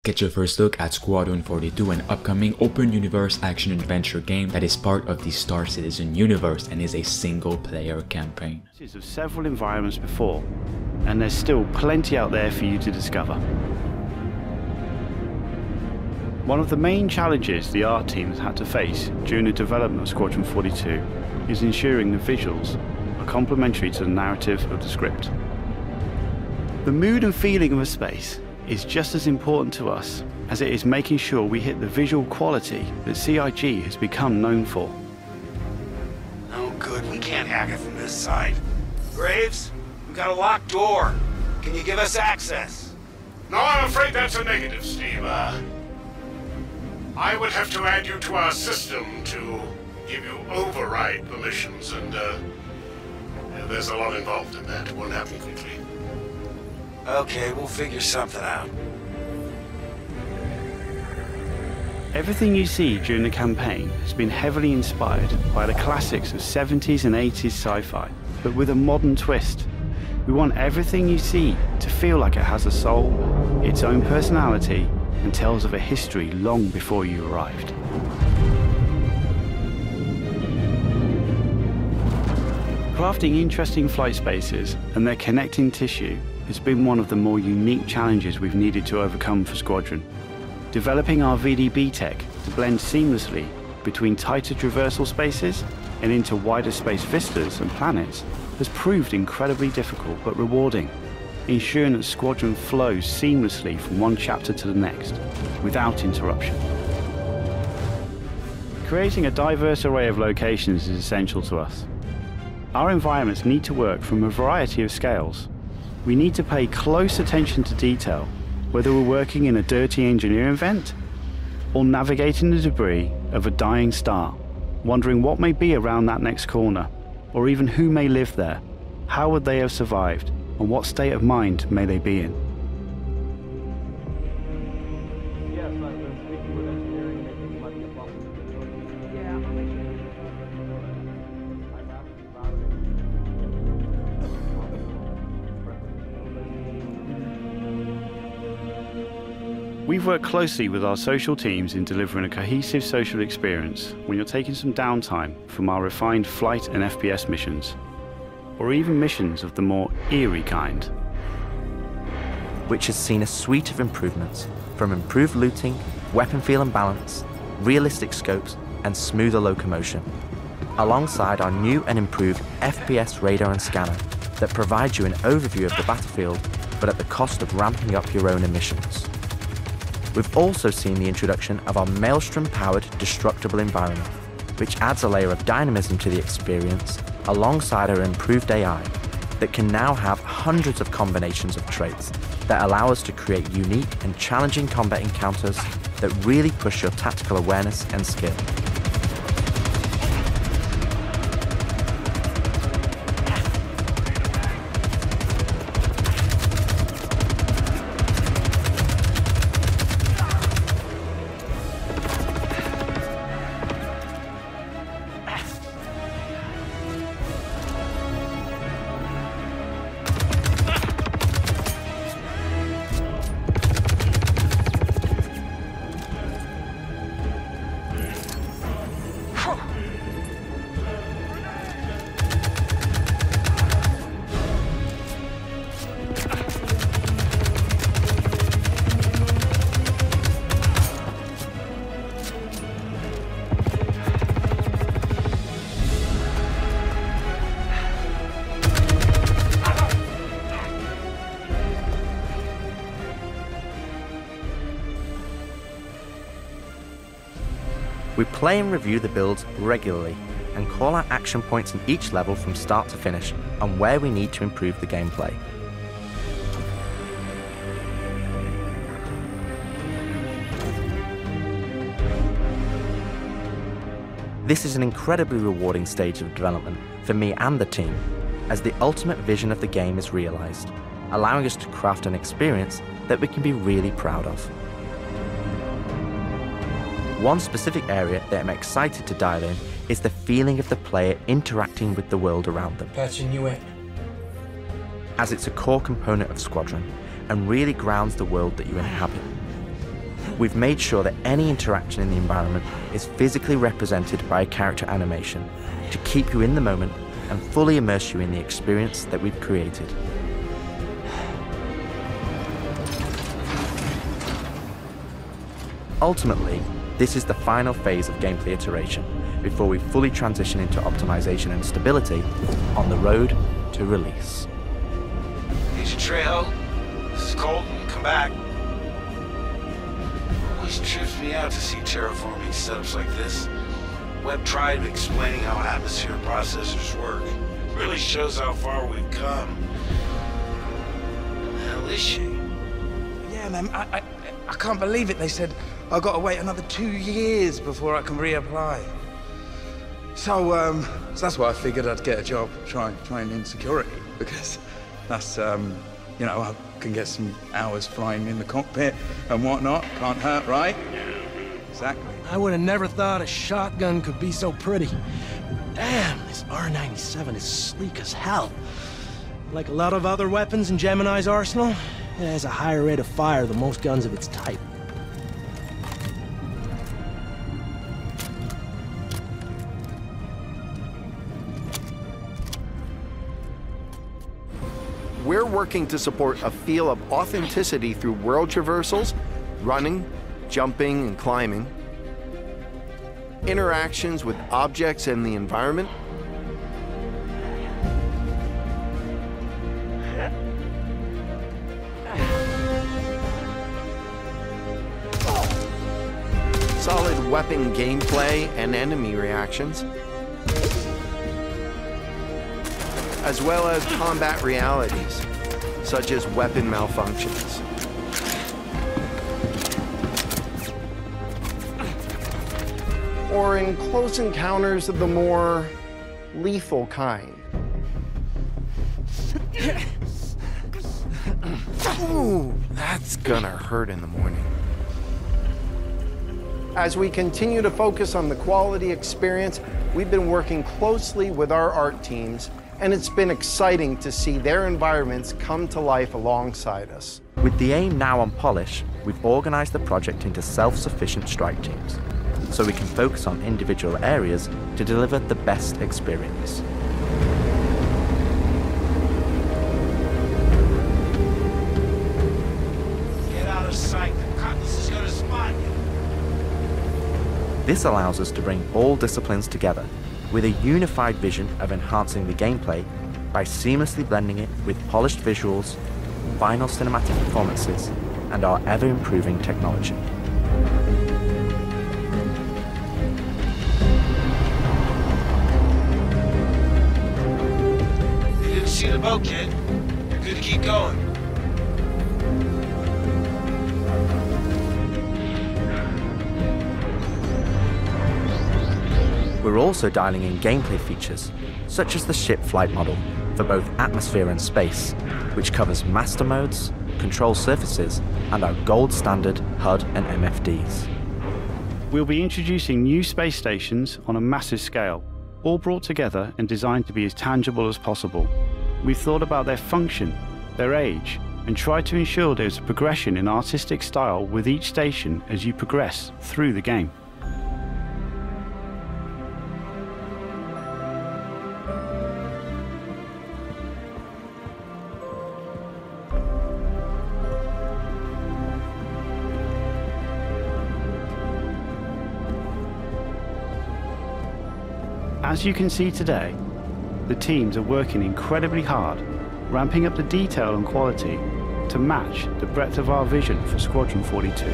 Get your first look at Squadron 42, an upcoming open universe action adventure game that is part of the Star Citizen universe and is a single player campaign. Of several environments before, and there's still plenty out there for you to discover. One of the main challenges the art team has had to face during the development of Squadron 42 is ensuring the visuals are complementary to the narrative of the script. The mood and feeling of a space is just as important to us as it is making sure we hit the visual quality that CIG has become known for. Oh good, we can't hack it from this side. Graves, we've got a locked door. Can you give us access? No, I'm afraid that's a negative, Steve. I would have to add you to our system to give you override permissions, and there's a lot involved in that. It won't happen quickly. Okay, we'll figure something out. Everything you see during the campaign has been heavily inspired by the classics of 70s and 80s sci-fi, but with a modern twist. We want everything you see to feel like it has a soul, its own personality, and tells of a history long before you arrived. Crafting interesting flight spaces and their connecting tissue has been one of the more unique challenges we've needed to overcome for Squadron. Developing our VDB tech to blend seamlessly between tighter traversal spaces and into wider space vistas and planets has proved incredibly difficult but rewarding, ensuring that Squadron flows seamlessly from one chapter to the next, without interruption. Creating a diverse array of locations is essential to us. Our environments need to work from a variety of scales. We need to pay close attention to detail, whether we're working in a dirty engineering vent or navigating the debris of a dying star, wondering what may be around that next corner, or even who may live there, how would they have survived, and what state of mind may they be in. We've worked closely with our social teams in delivering a cohesive social experience when you're taking some downtime from our refined flight and FPS missions, or even missions of the more eerie kind. Which has seen a suite of improvements, from improved looting, weapon feel and balance, realistic scopes, and smoother locomotion, alongside our new and improved FPS radar and scanner that provides you an overview of the battlefield, but at the cost of ramping up your own emissions. We've also seen the introduction of our Maelstrom-powered destructible environment, which adds a layer of dynamism to the experience, alongside our improved AI, that can now have hundreds of combinations of traits that allow us to create unique and challenging combat encounters that really push your tactical awareness and skill. We play and review the builds regularly and call out action points in each level from start to finish on where we need to improve the gameplay. This is an incredibly rewarding stage of development for me and the team, as the ultimate vision of the game is realised, allowing us to craft an experience that we can be really proud of. One specific area that I'm excited to dial in is the feeling of the player interacting with the world around them. Patching you in. As it's a core component of Squadron and really grounds the world that you inhabit. We've made sure that any interaction in the environment is physically represented by a character animation to keep you in the moment and fully immerse you in the experience that we've created. Ultimately, this is the final phase of gameplay iteration before we fully transition into optimization and stability on the road to release. Agent Trejo, this is Colton. Come back. Always trips me out to see terraforming setups like this. Webb tried explaining how atmosphere processors work. Really shows how far we've come. Hell is she? Yeah, man, I can't believe it. They said I've got to wait another 2 years before I can reapply. So that's why I figured I'd get a job trying in security, because that's, you know, I can get some hours flying in the cockpit and whatnot. Can't hurt, right? Exactly. I would have never thought a shotgun could be so pretty. Damn, this R97 is sleek as hell. Like a lot of other weapons in Gemini's arsenal, it has a higher rate of fire than most guns of its type. We're working to support a feel of authenticity through world traversals, running, jumping, and climbing, interactions with objects and the environment, solid weapon gameplay and enemy reactions, as well as combat realities, such as weapon malfunctions. Or in close encounters of the more lethal kind. Ooh, that's gonna hurt in the morning. As we continue to focus on the quality experience, we've been working closely with our art teams, and it's been exciting to see their environments come to life alongside us. With the aim now on polish, we've organised the project into self-sufficient strike teams, so we can focus on individual areas to deliver the best experience. Get out of sight. The Cutlass is gonna spot you. This allows us to bring all disciplines together with a unified vision of enhancing the gameplay by seamlessly blending it with polished visuals, final cinematic performances, and our ever-improving technology. You didn't see the boat, kid. You're good to keep going. We're also dialing in gameplay features, such as the ship flight model, for both atmosphere and space, which covers master modes, control surfaces, and our gold standard HUD and MFDs. We'll be introducing new space stations on a massive scale, all brought together and designed to be as tangible as possible. We've thought about their function, their age, and tried to ensure there's a progression in artistic style with each station as you progress through the game. As you can see today, the teams are working incredibly hard, ramping up the detail and quality to match the breadth of our vision for Squadron 42.